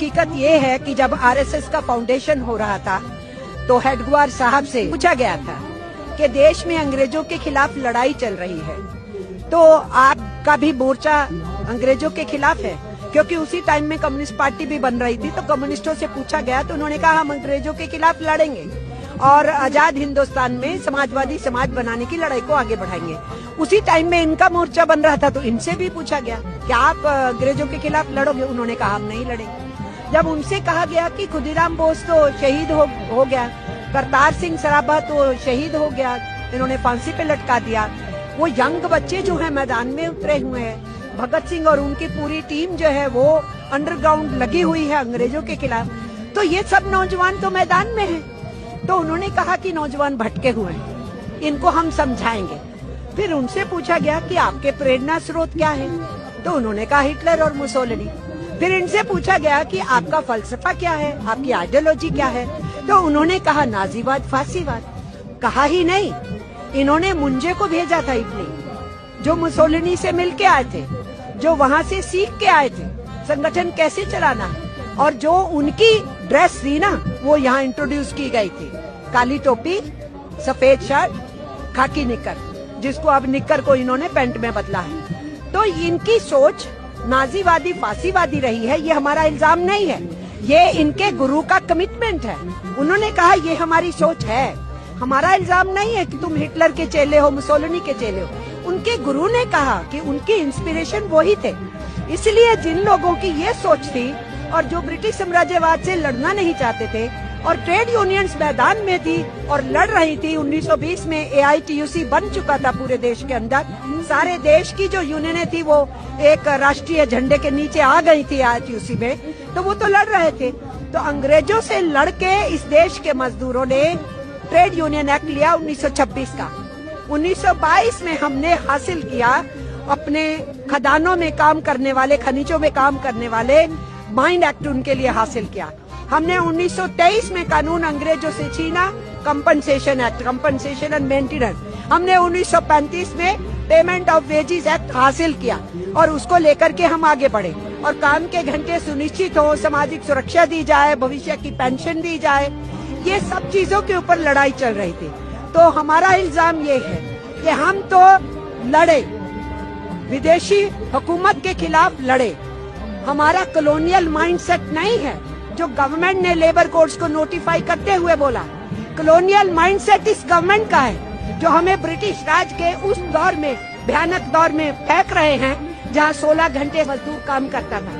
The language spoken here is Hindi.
हकीकत ये है कि जब आरएसएस का फाउंडेशन हो रहा था तो हेडगेवार साहब से पूछा गया था कि देश में अंग्रेजों के खिलाफ लड़ाई चल रही है, तो आपका भी मोर्चा अंग्रेजों के खिलाफ है? क्योंकि उसी टाइम में कम्युनिस्ट पार्टी भी बन रही थी, तो कम्युनिस्टों से पूछा गया तो उन्होंने कहा हम अंग्रेजों के खिलाफ लड़ेंगे और आजाद हिंदुस्तान में समाजवादी समाज बनाने की लड़ाई को आगे बढ़ाएंगे। उसी टाइम में इनका मोर्चा बन रहा था, तो इनसे भी पूछा गया कि आप अंग्रेजों के खिलाफ लड़ोगे? उन्होंने कहा हम नहीं लड़ेंगे। जब उनसे कहा गया कि खुदीराम बोस तो शहीद हो गया, करतार सिंह सराभा तो शहीद हो गया, इन्होंने फांसी पे लटका दिया, वो यंग बच्चे जो है मैदान में उतरे हुए हैं, भगत सिंह और उनकी पूरी टीम जो है वो अंडरग्राउंड लगी हुई है अंग्रेजों के खिलाफ, तो ये सब नौजवान तो मैदान में हैं। तो उन्होंने कहा कि नौजवान भटके हुए हैं, इनको हम समझाएंगे। फिर उनसे पूछा गया कि आपके प्रेरणा स्रोत क्या है, तो उन्होंने कहा हिटलर और मुसोलिनी। फिर इनसे पूछा गया कि आपका फलसफा क्या है, आपकी आइडियोलॉजी क्या है, तो उन्होंने कहा नाजीवाद फासीवाद। कहा ही नहीं, इन्होंने मुंजे को भेजा था इटली, जो मुसोलिनी से मिल के आए थे, जो वहाँ से सीख के आए थे संगठन कैसे चलाना है, और जो उनकी ड्रेस थी ना वो यहाँ इंट्रोड्यूस की गई थी, काली टोपी, सफेद शर्ट, खाकी निकर, जिसको अब निकर को इन्होंने पैंट में बदला है। तो इनकी सोच नाजीवादी फासीवादी रही है, ये हमारा इल्जाम नहीं है, ये इनके गुरु का कमिटमेंट है। उन्होंने कहा ये हमारी सोच है, हमारा इल्जाम नहीं है कि तुम हिटलर के चेले हो, मुसोलिनी के चेले हो। उनके गुरु ने कहा कि उनकी इंस्पिरेशन वही थे। इसलिए जिन लोगों की ये सोच थी और जो ब्रिटिश साम्राज्यवाद से लड़ना नहीं चाहते थे और ट्रेड यूनियंस मैदान में थी और लड़ रही थी, 1920 में AITUC बन चुका था पूरे देश के अंदर, सारे देश की जो यूनियनें थी वो एक राष्ट्रीय झंडे के नीचे आ गई थी AITUC में, तो वो तो लड़ रहे थे। तो अंग्रेजों से लड़के इस देश के मजदूरों ने ट्रेड यूनियन एक्ट लिया 1926 का। 1922 में हमने हासिल किया अपने खदानों में काम करने वाले, खनिजों में काम करने वाले माइंड एक्ट उनके लिए हासिल किया। हमने 1923 में कानून अंग्रेजों से छीना, compensation act, compensation and maintenance. हमने 1935 में पेमेंट ऑफ वेजेस एक्ट हासिल किया और उसको लेकर के हम आगे बढ़े और काम के घंटे सुनिश्चित हो, सामाजिक सुरक्षा दी जाए, भविष्य की पेंशन दी जाए, ये सब चीजों के ऊपर लड़ाई चल रही थी। तो हमारा इल्जाम ये है कि हम तो लड़े, विदेशी हुकूमत के खिलाफ लड़े, हमारा कॉलोनियल माइंडसेट नहीं है जो गवर्नमेंट ने लेबर कोड्स को नोटिफाई करते हुए बोला। कॉलोनियल माइंडसेट इस गवर्नमेंट का है जो हमें ब्रिटिश राज के उस दौर में, भयानक दौर में फेंक रहे हैं जहां 16 घंटे मजदूर काम करता था।